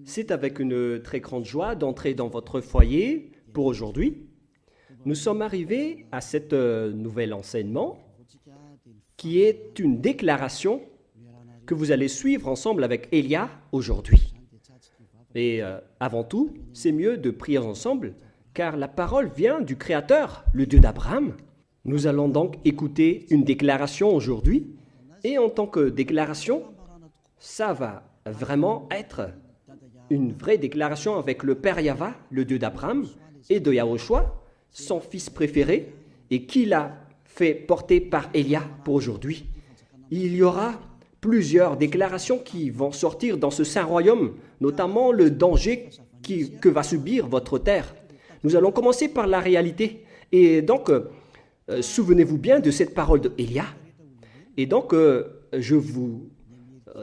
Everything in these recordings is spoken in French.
C'est avec une très grande joie d'entrer dans votre foyer pour aujourd'hui. Nous sommes arrivés à cet nouvel enseignement qui est une déclaration que vous allez suivre ensemble avec Elia aujourd'hui. Et avant tout, c'est mieux de prier ensemble car la parole vient du Créateur, le Dieu d'Abraham. Nous allons donc écouter une déclaration aujourd'hui et en tant que déclaration, ça va vraiment être une vraie déclaration avec le Père Yahva, le Dieu d'Abraham, et de Yahushua, son fils préféré, et qui l'a fait porter par Elia pour aujourd'hui. Il y aura plusieurs déclarations qui vont sortir dans ce saint royaume, notamment le danger que va subir votre terre. Nous allons commencer par la réalité. Et donc, souvenez-vous bien de cette parole de Elia. Et donc, je vous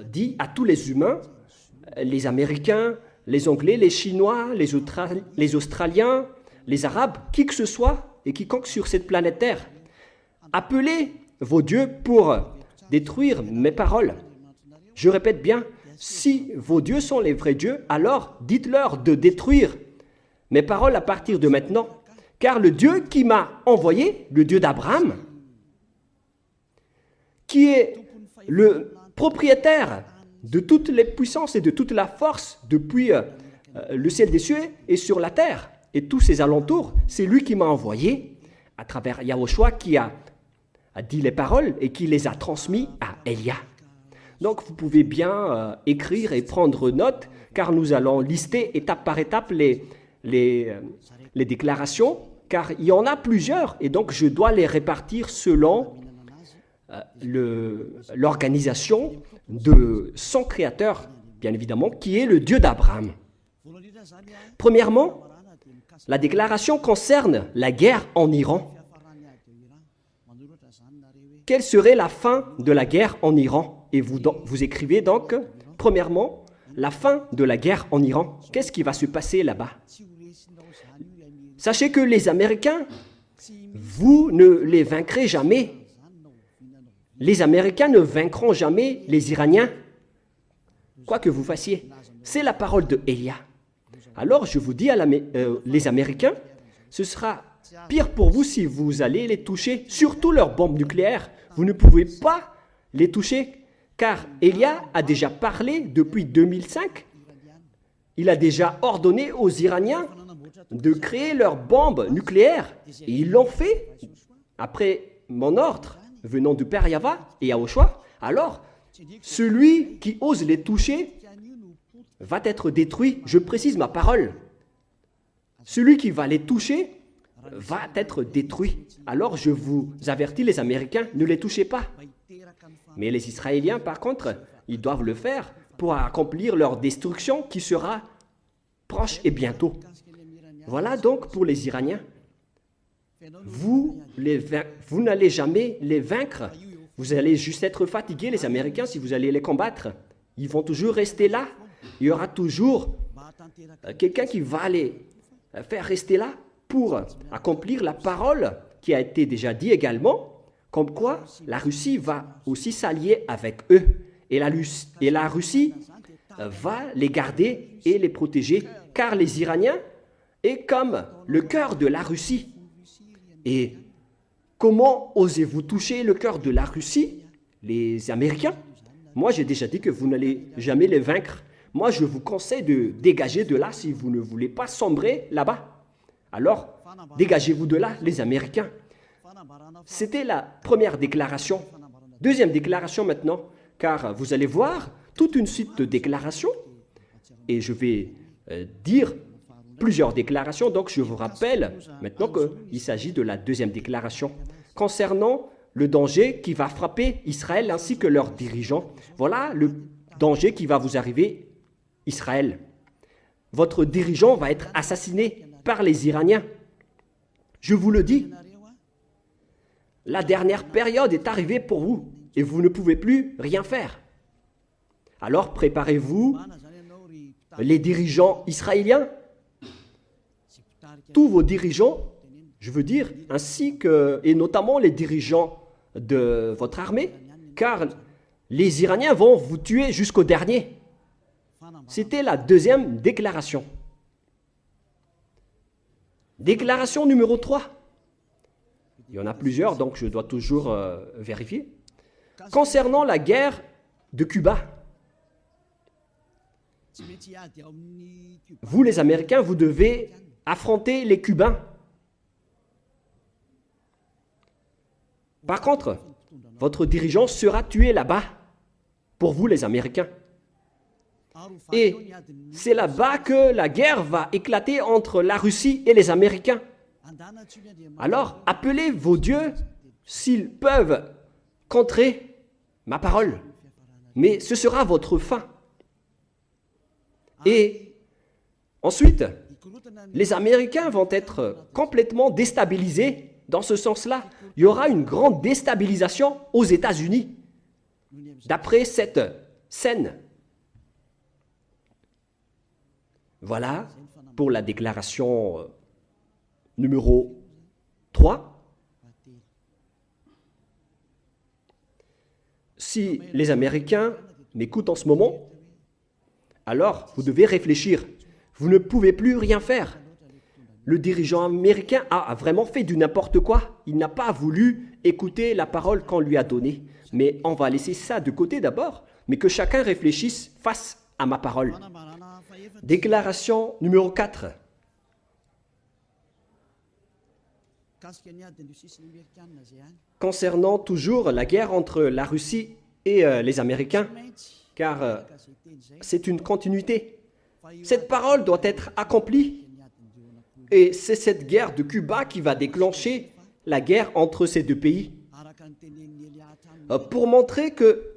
dis à tous les humains, les Américains, les Anglais, les Chinois, les Australiens, les Arabes, qui que ce soit et quiconque sur cette planète Terre, appelez vos dieux pour détruire mes paroles. Je répète bien, si vos dieux sont les vrais dieux, alors dites-leur de détruire mes paroles à partir de maintenant. Car le Dieu qui m'a envoyé, le Dieu d'Abraham, qui est le propriétaire de toutes les puissances et de toute la force depuis le ciel des cieux et sur la terre et tous ses alentours, c'est lui qui m'a envoyé à travers Yahushua qui a dit les paroles et qui les a transmis à Elia. Donc vous pouvez bien écrire et prendre note car nous allons lister étape par étape les déclarations car il y en a plusieurs et donc je dois les répartir selon l'organisation de son créateur, bien évidemment, qui est le Dieu d'Abraham. Premièrement, la déclaration concerne la guerre en Iran. Quelle serait la fin de la guerre en Iran? Et vous écrivez donc, premièrement, la fin de la guerre en Iran. Qu'est-ce qui va se passer là-bas? Sachez que les Américains, vous ne les vaincrez jamais. Les Américains ne vaincront jamais les Iraniens, quoi que vous fassiez. C'est la parole de Elia. Alors je vous dis les Américains, ce sera pire pour vous si vous allez les toucher, surtout leurs bombes nucléaires. Vous ne pouvez pas les toucher, car Elia a déjà parlé depuis 2005. Il a déjà ordonné aux Iraniens de créer leurs bombes nucléaires. Et ils l'ont fait après mon ordre venant du Père Yahva et Yahushua. Alors, celui qui ose les toucher va être détruit. Je précise ma parole. Celui qui va les toucher va être détruit. Alors, je vous avertis, les Américains, ne les touchez pas. Mais les Israéliens, par contre, ils doivent le faire pour accomplir leur destruction qui sera proche et bientôt. Voilà donc pour les Iraniens. Vous n'allez jamais les vaincre. Vous allez juste être fatigués, les Américains, si vous allez les combattre. Ils vont toujours rester là. Il y aura toujours quelqu'un qui va les faire rester là pour accomplir la parole qui a été déjà dit également, comme quoi la Russie va aussi s'allier avec eux. Et la Russie va les garder et les protéger, car les Iraniens est comme le cœur de la Russie. Et comment osez-vous toucher le cœur de la Russie, les Américains? Moi, j'ai déjà dit que vous n'allez jamais les vaincre. Moi, je vous conseille de dégager de là si vous ne voulez pas sombrer là-bas. Alors, dégagez-vous de là, les Américains. C'était la première déclaration. Deuxième déclaration maintenant, car vous allez voir toute une suite de déclarations. Et je vais dire plusieurs déclarations, donc je vous rappelle maintenant qu'il s'agit de la deuxième déclaration concernant le danger qui va frapper Israël ainsi que leurs dirigeants. Voilà le danger qui va vous arriver, Israël. Votre dirigeant va être assassiné par les Iraniens. Je vous le dis, la dernière période est arrivée pour vous et vous ne pouvez plus rien faire. Alors préparez-vous, les dirigeants israéliens, tous vos dirigeants, je veux dire, ainsi que, et notamment les dirigeants de votre armée, car les Iraniens vont vous tuer jusqu'au dernier. C'était la deuxième déclaration. Déclaration numéro 3. Il y en a plusieurs, donc je dois toujours vérifier. Concernant la guerre de Cuba, vous les Américains, vous devez affronter les Cubains. Par contre, votre dirigeant sera tué là-bas, pour vous les Américains. Et c'est là-bas que la guerre va éclater entre la Russie et les Américains. Alors, appelez vos dieux s'ils peuvent contrer ma parole. Mais ce sera votre fin. Et ensuite, les Américains vont être complètement déstabilisés dans ce sens-là. Il y aura une grande déstabilisation aux États-Unis. D'après cette scène. Voilà pour la déclaration numéro 3. Si les Américains m'écoutent en ce moment, alors vous devez réfléchir. Vous ne pouvez plus rien faire. Le dirigeant américain a vraiment fait du n'importe quoi. Il n'a pas voulu écouter la parole qu'on lui a donnée. Mais on va laisser ça de côté d'abord, mais que chacun réfléchisse face à ma parole. Déclaration numéro 4. Concernant toujours la guerre entre la Russie et les Américains, car c'est une continuité. Cette parole doit être accomplie. Et c'est cette guerre de Cuba qui va déclencher la guerre entre ces deux pays. Pour montrer que,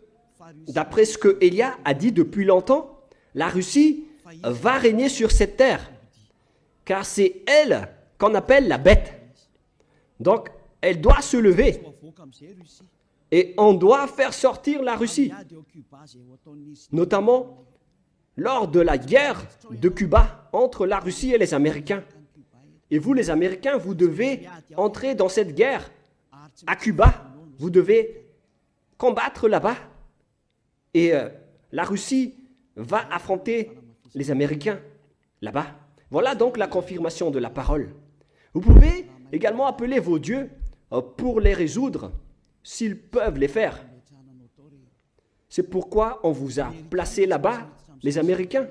d'après ce que Élia a dit depuis longtemps, la Russie va régner sur cette terre. Car c'est elle qu'on appelle la bête. Donc, elle doit se lever. Et on doit faire sortir la Russie. Notamment lors de la guerre de Cuba entre la Russie et les Américains. Et vous, les Américains, vous devez entrer dans cette guerre à Cuba. Vous devez combattre là-bas. Et la Russie va affronter les Américains là-bas. Voilà donc la confirmation de la parole. Vous pouvez également appeler vos dieux pour les résoudre, s'ils peuvent les faire. C'est pourquoi on vous a placé là-bas, les Américains.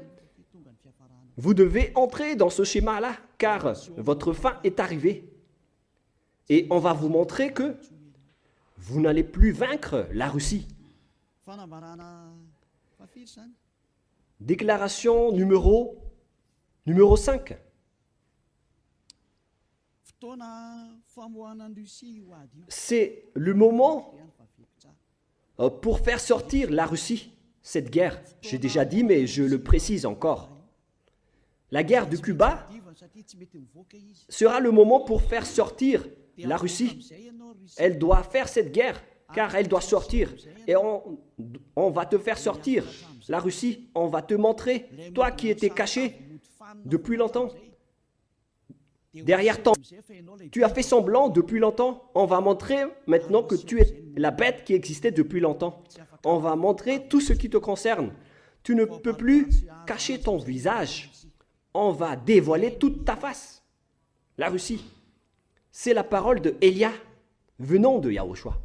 Vous devez entrer dans ce schéma-là, car votre fin est arrivée. Et on va vous montrer que vous n'allez plus vaincre la Russie. Déclaration numéro 5. C'est le moment pour faire sortir la Russie, cette guerre. J'ai déjà dit, mais je le précise encore. La guerre de Cuba sera le moment pour faire sortir la Russie. Elle doit faire cette guerre, car elle doit sortir. Et on va te faire sortir, la Russie. On va te montrer, toi qui étais caché depuis longtemps. Derrière toi, tu as fait semblant depuis longtemps. On va montrer maintenant que tu es la bête qui existait depuis longtemps. On va montrer tout ce qui te concerne. Tu ne peux plus cacher ton visage. On va dévoiler toute ta face. La Russie. C'est la parole de Élia, venant de Yahushua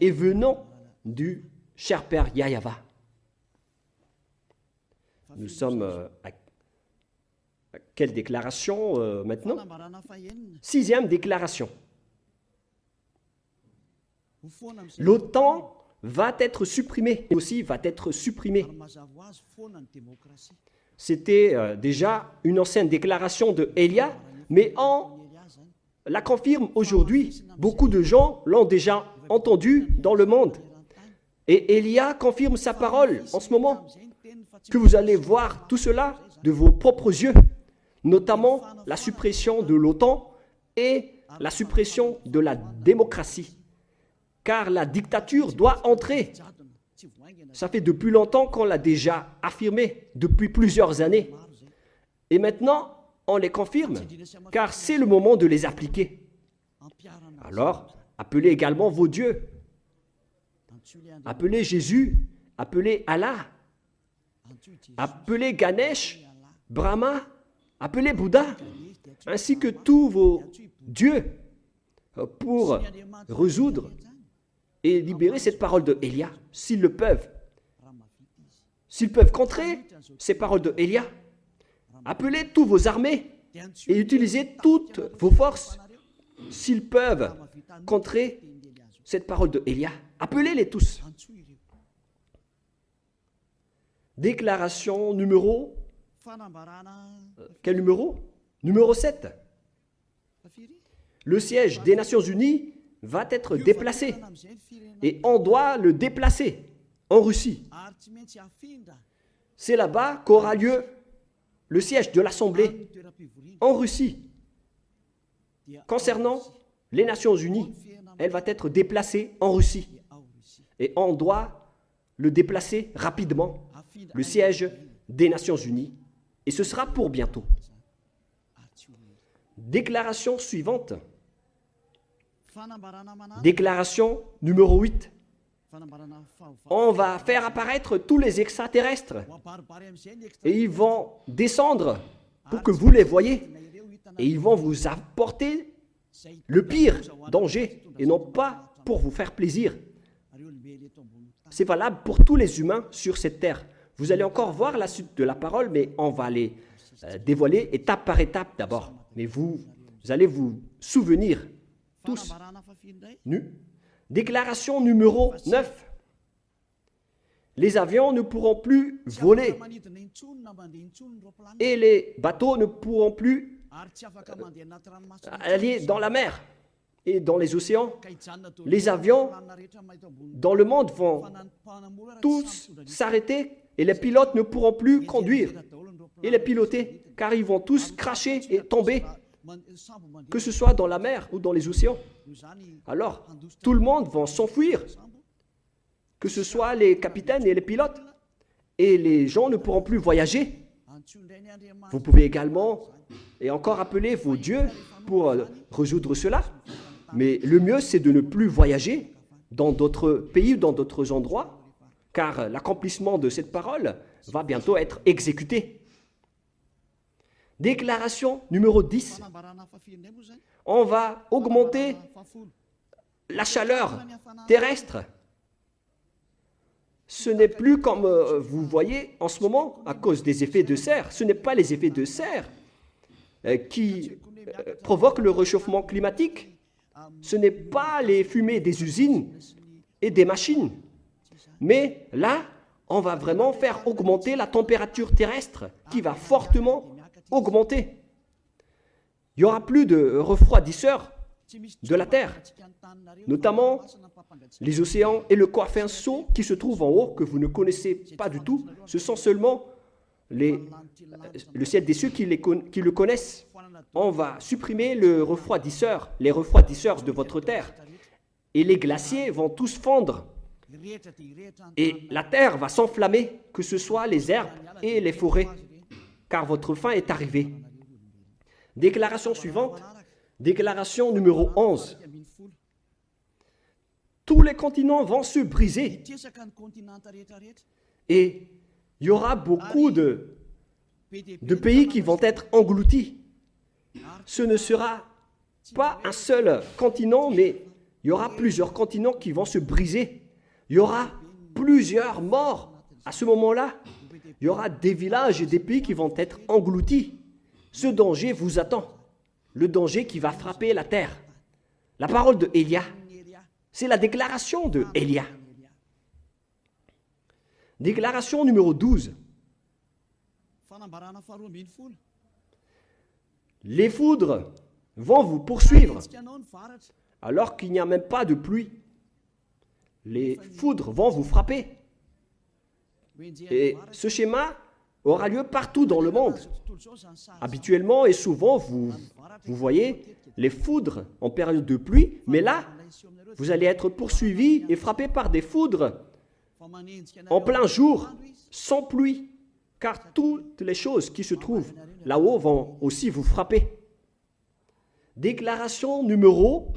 et venant du cher père Yahava. Nous sommes à quelle déclaration maintenant? 6e déclaration. L'OTAN va être supprimée, aussi va être supprimée. C'était déjà une ancienne déclaration de Élia, mais on la confirme aujourd'hui. Beaucoup de gens l'ont déjà entendu dans le monde. Et Élia confirme sa parole en ce moment, que vous allez voir tout cela de vos propres yeux, notamment la suppression de l'OTAN et la suppression de la démocratie. Car la dictature doit entrer. Ça fait depuis longtemps qu'on l'a déjà affirmé, depuis plusieurs années. Et maintenant, on les confirme, car c'est le moment de les appliquer. Alors, appelez également vos dieux. Appelez Jésus, appelez Allah, appelez Ganesh, Brahma, appelez Bouddha, ainsi que tous vos dieux pour résoudre et libérer cette parole de Elia, s'ils le peuvent. S'ils peuvent contrer ces paroles de Elia, appelez tous vos armées et utilisez toutes vos forces. S'ils peuvent contrer cette parole de Elia, appelez-les tous. Déclaration numéro... Quel numéro? Numéro 7. Le siège des Nations Unies va être déplacé. Et on doit le déplacer en Russie. C'est là-bas qu'aura lieu le siège de l'Assemblée en Russie. Concernant les Nations Unies, elle va être déplacée en Russie. Et on doit le déplacer rapidement, le siège des Nations Unies. Et ce sera pour bientôt. Déclaration suivante. Déclaration numéro 8. On va faire apparaître tous les extraterrestres et ils vont descendre pour que vous les voyez et ils vont vous apporter le pire danger et non pas pour vous faire plaisir. C'est valable pour tous les humains sur cette terre. Vous allez encore voir la suite de la parole, mais on va les dévoiler étape par étape d'abord. Mais vous allez vous souvenir tous nus. Déclaration numéro 9. Les avions ne pourront plus voler et les bateaux ne pourront plus aller dans la mer et dans les océans. Les avions dans le monde vont tous s'arrêter et les pilotes ne pourront plus conduire et les piloter car ils vont tous cracher et tomber, que ce soit dans la mer ou dans les océans. Alors, tout le monde va s'enfuir, que ce soit les capitaines et les pilotes, et les gens ne pourront plus voyager. Vous pouvez également et encore appeler vos dieux pour résoudre cela, mais le mieux c'est de ne plus voyager dans d'autres pays ou dans d'autres endroits, car l'accomplissement de cette parole va bientôt être exécuté. Déclaration numéro 10. On va augmenter la chaleur terrestre. Ce n'est plus comme vous voyez en ce moment à cause des effets de serre. Ce n'est pas les effets de serre qui provoquent le réchauffement climatique. Ce n'est pas les fumées des usines et des machines. Mais là, on va vraiment faire augmenter la température terrestre qui va fortement augmenter. Il n'y aura plus de refroidisseurs de la Terre, notamment les océans et le coinceau qui se trouve en haut, que vous ne connaissez pas du tout. Ce sont seulement le ciel des cieux qui le connaissent. On va supprimer les refroidisseurs de votre Terre. Et les glaciers vont tous fondre. Et la Terre va s'enflammer, que ce soit les herbes et les forêts, car votre fin est arrivée. Déclaration suivante, déclaration numéro 11. Tous les continents vont se briser et il y aura beaucoup de pays qui vont être engloutis. Ce ne sera pas un seul continent, mais il y aura plusieurs continents qui vont se briser. Il y aura plusieurs morts à ce moment-là. Il y aura des villages et des pays qui vont être engloutis. Ce danger vous attend. Le danger qui va frapper la terre. La parole de Elia. C'est la déclaration de Elia. Déclaration numéro 12. Les foudres vont vous poursuivre alors qu'il n'y a même pas de pluie. Les foudres vont vous frapper. Et ce schéma aura lieu partout dans le monde. Habituellement et souvent, vous voyez les foudres en période de pluie, mais là, vous allez être poursuivi et frappé par des foudres en plein jour, sans pluie, car toutes les choses qui se trouvent là-haut vont aussi vous frapper. Déclaration numéro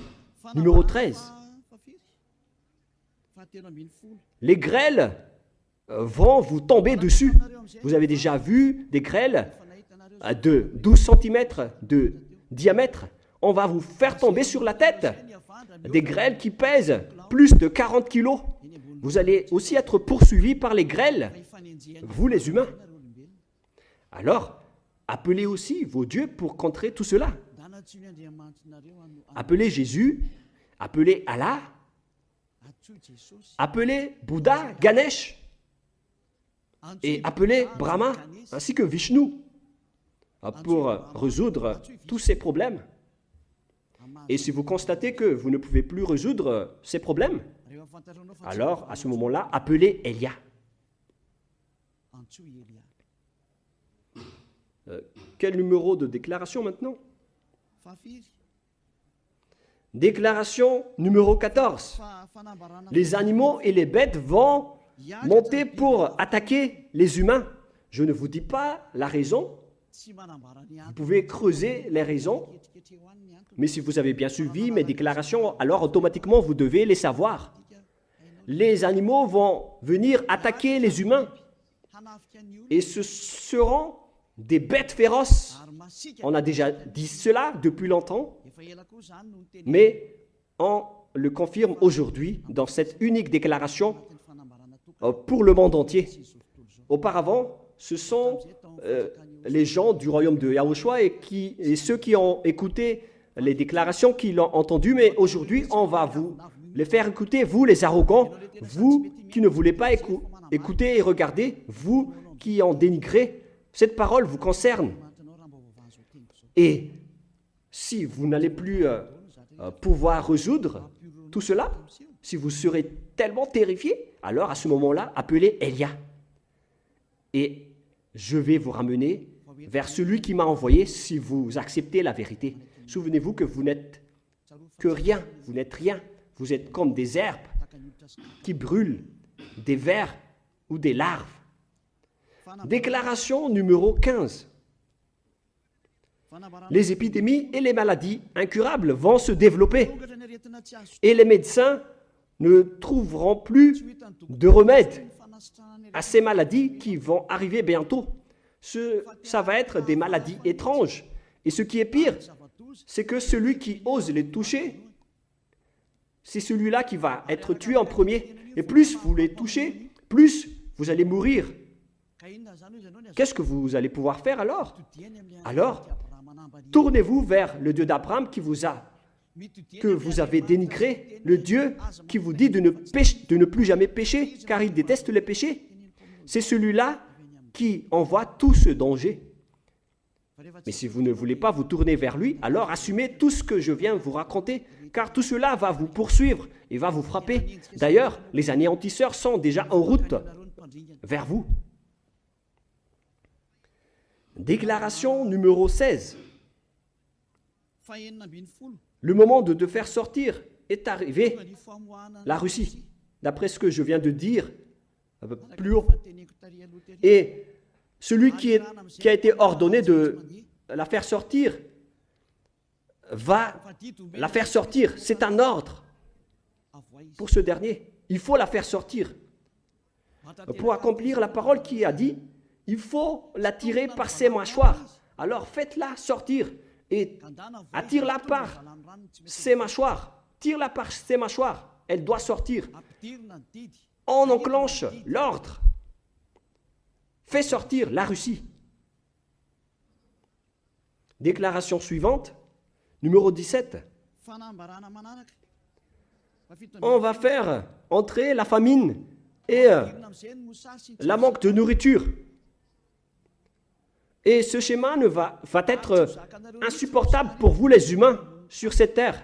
13. Les grêles vont vous tomber dessus. Vous avez déjà vu des grêles de 12 cm de diamètre. On va vous faire tomber sur la tête. Des grêles qui pèsent plus de 40 kilos. Vous allez aussi être poursuivis par les grêles, vous les humains. Alors, appelez aussi vos dieux pour contrer tout cela. Appelez Jésus, appelez Allah, appelez Bouddha, Ganesh, et appelez Brahma, ainsi que Vishnu, pour résoudre tous ces problèmes. Et si vous constatez que vous ne pouvez plus résoudre ces problèmes, alors à ce moment-là, appelez Elia. Quel numéro de déclaration maintenant? Déclaration numéro 14. Les animaux et les bêtes vont monter pour attaquer les humains. Je ne vous dis pas la raison. Vous pouvez creuser les raisons. Mais si vous avez bien suivi mes déclarations, alors automatiquement vous devez les savoir. Les animaux vont venir attaquer les humains. Et ce seront des bêtes féroces. On a déjà dit cela depuis longtemps, mais on le confirme aujourd'hui dans cette unique déclaration pour le monde entier. Auparavant, ce sont les gens du royaume de Yahushua et ceux qui ont écouté les déclarations qui l'ont entendu, mais aujourd'hui, on va vous les faire écouter, vous les arrogants, vous qui ne voulez pas écouter et regarder, vous qui en dénigrez. Cette parole vous concerne. Et si vous n'allez plus pouvoir résoudre tout cela, si vous serez tellement terrifié, alors à ce moment-là, appelez Elia. Et je vais vous ramener vers celui qui m'a envoyé si vous acceptez la vérité. Souvenez-vous que vous n'êtes que rien, vous n'êtes rien. Vous êtes comme des herbes qui brûlent, des vers ou des larves. Déclaration numéro 15. Les épidémies et les maladies incurables vont se développer et les médecins ne trouveront plus de remède à ces maladies qui vont arriver bientôt. Ça va être des maladies étranges. Et ce qui est pire, c'est que celui qui ose les toucher, c'est celui-là qui va être tué en premier. Et plus vous les touchez, plus vous allez mourir. Qu'est-ce que vous allez pouvoir faire alors? Alors, tournez-vous vers le Dieu d'Abraham que vous avez dénigré, le Dieu qui vous dit de ne plus jamais pécher, car il déteste les péchés. C'est celui-là qui envoie tout ce danger. Mais si vous ne voulez pas vous tourner vers lui, alors assumez tout ce que je viens vous raconter, car tout cela va vous poursuivre et va vous frapper. D'ailleurs, les anéantisseurs sont déjà en route vers vous. Déclaration numéro 16. Le moment de te faire sortir est arrivé. La Russie, d'après ce que je viens de dire plus haut. Et celui qui a été ordonné de la faire sortir va la faire sortir. C'est un ordre pour ce dernier. Il faut la faire sortir. Pour accomplir la parole qui a dit, il faut la tirer par ses mâchoires. Alors faites-la sortir et attire-la par ses mâchoires. Tire-la par ses mâchoires. Elle doit sortir. On enclenche l'ordre. Fais sortir la Russie. Déclaration suivante, numéro 17. On va faire entrer la famine et la manque de nourriture. Et ce schéma va être insupportable pour vous les humains sur cette terre.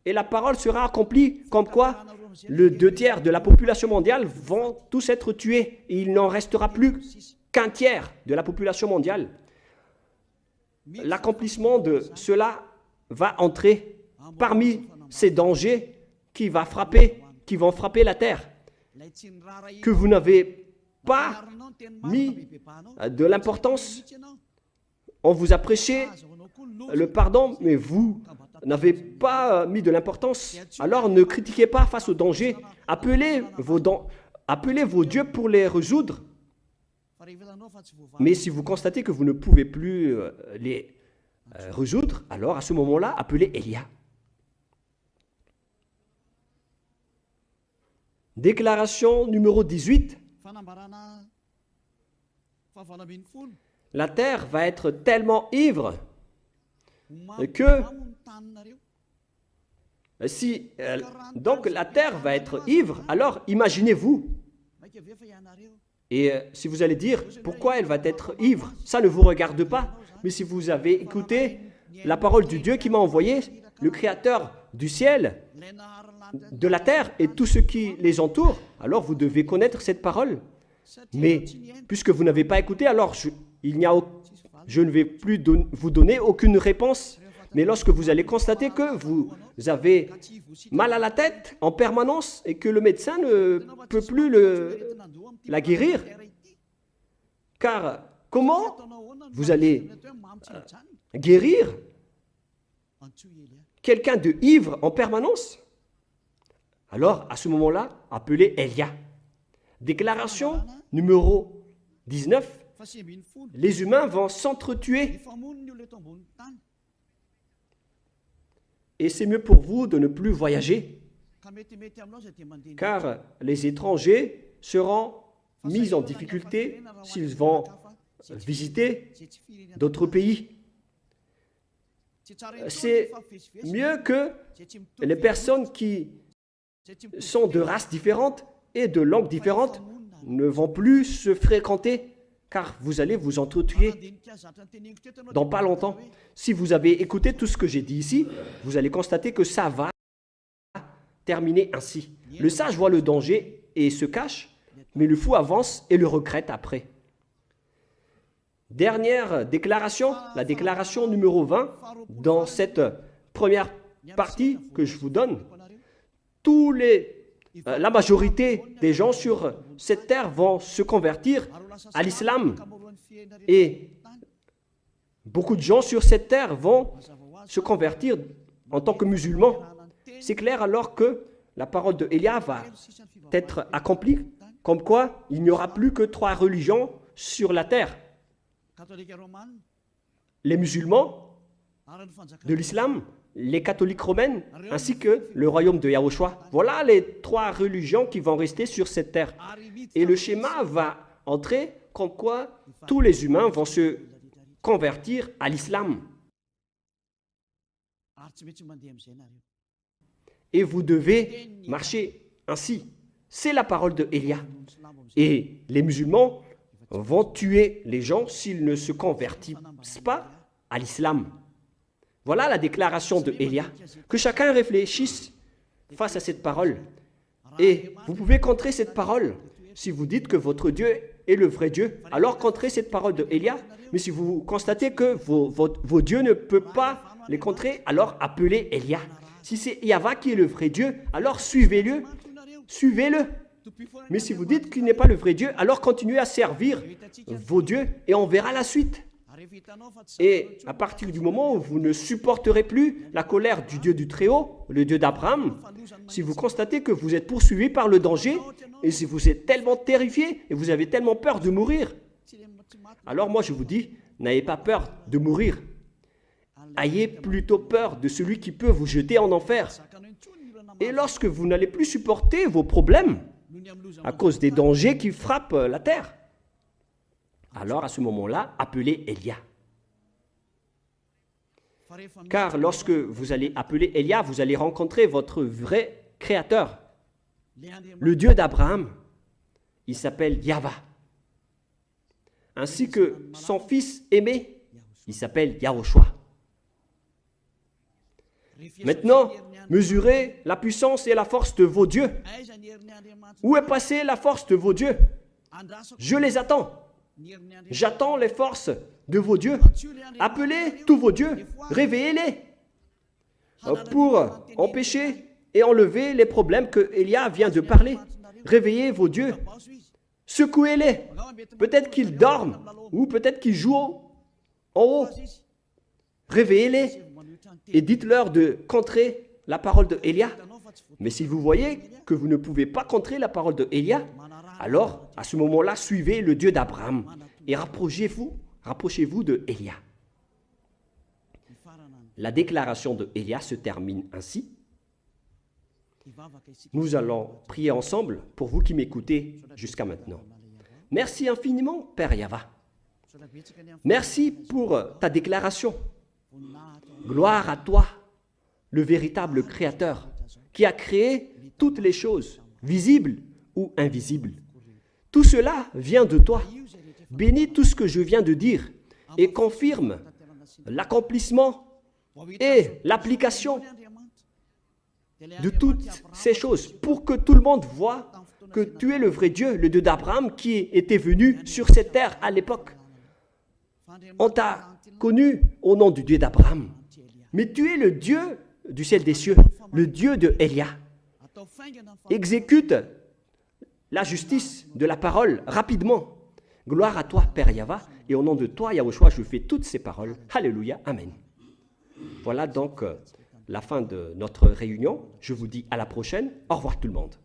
Et la parole sera accomplie comme quoi le 2/3 de la population mondiale vont tous être tués. Et il n'en restera plus qu'un tiers de la population mondiale. L'accomplissement de cela va entrer parmi ces dangers qui vont frapper la terre. Que vous n'avez pas mis de l'importance. On vous a prêché le pardon, mais vous n'avez pas mis de l'importance. Alors ne critiquez pas face au danger. Appelez appelez vos dieux pour les résoudre. Mais si vous constatez que vous ne pouvez plus les résoudre, alors à ce moment-là, appelez Élia. Déclaration numéro 18. La terre va être tellement ivre que si donc la terre va être ivre, alors imaginez-vous. Et si vous allez dire pourquoi elle va être ivre, ça ne vous regarde pas. Mais si vous avez écouté la parole du Dieu qui m'a envoyé, le Créateur du ciel, de la terre et tout ce qui les entoure, alors vous devez connaître cette parole. Mais puisque vous n'avez pas écouté, alors je ne vais plus vous donner aucune réponse. Mais lorsque vous allez constater que vous avez mal à la tête en permanence et que le médecin ne peut plus la guérir, car comment vous allez guérir quelqu'un de ivre en permanence? Alors, à ce moment-là, appelez Élia. Déclaration numéro 19. Les humains vont s'entretuer. Et c'est mieux pour vous de ne plus voyager, car les étrangers seront mis en difficulté s'ils vont visiter d'autres pays. C'est mieux que les personnes qui sont de races différentes et de langues différentes ne vont plus se fréquenter, car vous allez vous entretuer dans pas longtemps. Si vous avez écouté tout ce que j'ai dit ici, vous allez constater que ça va terminer ainsi. Le sage voit le danger et se cache, mais le fou avance et le regrette après. Dernière déclaration, la déclaration numéro 20, dans cette première partie que je vous donne. La majorité des gens sur cette terre vont se convertir à l'islam et beaucoup de gens sur cette terre vont se convertir en tant que musulmans. C'est clair alors que la parole de Élia va être accomplie, comme quoi il n'y aura plus que 3 religions sur la terre. Les musulmans de l'islam, les catholiques romaines, ainsi que le royaume de Yahushua. Voilà les 3 religions qui vont rester sur cette terre. Et le schéma va entrer comme quoi tous les humains vont se convertir à l'islam. Et vous devez marcher ainsi. C'est la parole de Élia. Et les musulmans vont tuer les gens s'ils ne se convertissent pas à l'islam. Voilà la déclaration de Élia. Que chacun réfléchisse face à cette parole. Et vous pouvez contrer cette parole. Si vous dites que votre Dieu est le vrai Dieu, alors contrez cette parole de Élia. Mais si vous constatez que vos dieux ne peuvent pas les contrer, alors appelez Élia. Si c'est Yahva qui est le vrai Dieu, alors suivez-le. Suivez-le. Mais si vous dites qu'il n'est pas le vrai Dieu, alors continuez à servir vos dieux et on verra la suite. Et à partir du moment où vous ne supporterez plus la colère du Dieu du Très-Haut, le Dieu d'Abraham, si vous constatez que vous êtes poursuivi par le danger, et si vous êtes tellement terrifié et vous avez tellement peur de mourir, alors moi je vous dis, n'ayez pas peur de mourir. Ayez plutôt peur de celui qui peut vous jeter en enfer. Et lorsque vous n'allez plus supporter vos problèmes à cause des dangers qui frappent la terre, alors à ce moment-là, appelez Élia. Car lorsque vous allez appeler Élia, vous allez rencontrer votre vrai Créateur, le Dieu d'Abraham. Il s'appelle Yahva. Ainsi que son fils aimé, il s'appelle Yahushua. Maintenant, mesurez la puissance et la force de vos dieux. Où est passée la force de vos dieux? Je les attends. J'attends les forces de vos dieux. Appelez tous vos dieux, réveillez-les pour empêcher et enlever les problèmes que Élia vient de parler. Réveillez vos dieux, secouez-les. Peut-être qu'ils dorment ou peut-être qu'ils jouent en haut. Réveillez-les et dites-leur de contrer la parole de Élia. Mais si vous voyez que vous ne pouvez pas contrer la parole de Élia, alors à ce moment-là, suivez le Dieu d'Abraham et rapprochez-vous de Élia. La déclaration de Élia se termine ainsi. Nous allons prier ensemble pour vous qui m'écoutez jusqu'à maintenant. Merci infiniment, Père Yahva. Merci pour ta déclaration. Gloire à toi, le véritable Créateur, qui a créé toutes les choses, visibles ou invisibles. Tout cela vient de toi. Bénis tout ce que je viens de dire et confirme l'accomplissement et l'application de toutes ces choses pour que tout le monde voit que tu es le vrai Dieu, le Dieu d'Abraham qui était venu sur cette terre à l'époque. On t'a connu au nom du Dieu d'Abraham, mais tu es le Dieu du ciel des cieux, le Dieu de Élia. Exécute la justice de la parole rapidement. Gloire à toi, Père Yahva, et au nom de toi, Yahushua, je fais toutes ces paroles. Alléluia, Amen. Voilà donc la fin de notre réunion. Je vous dis à la prochaine. Au revoir tout le monde.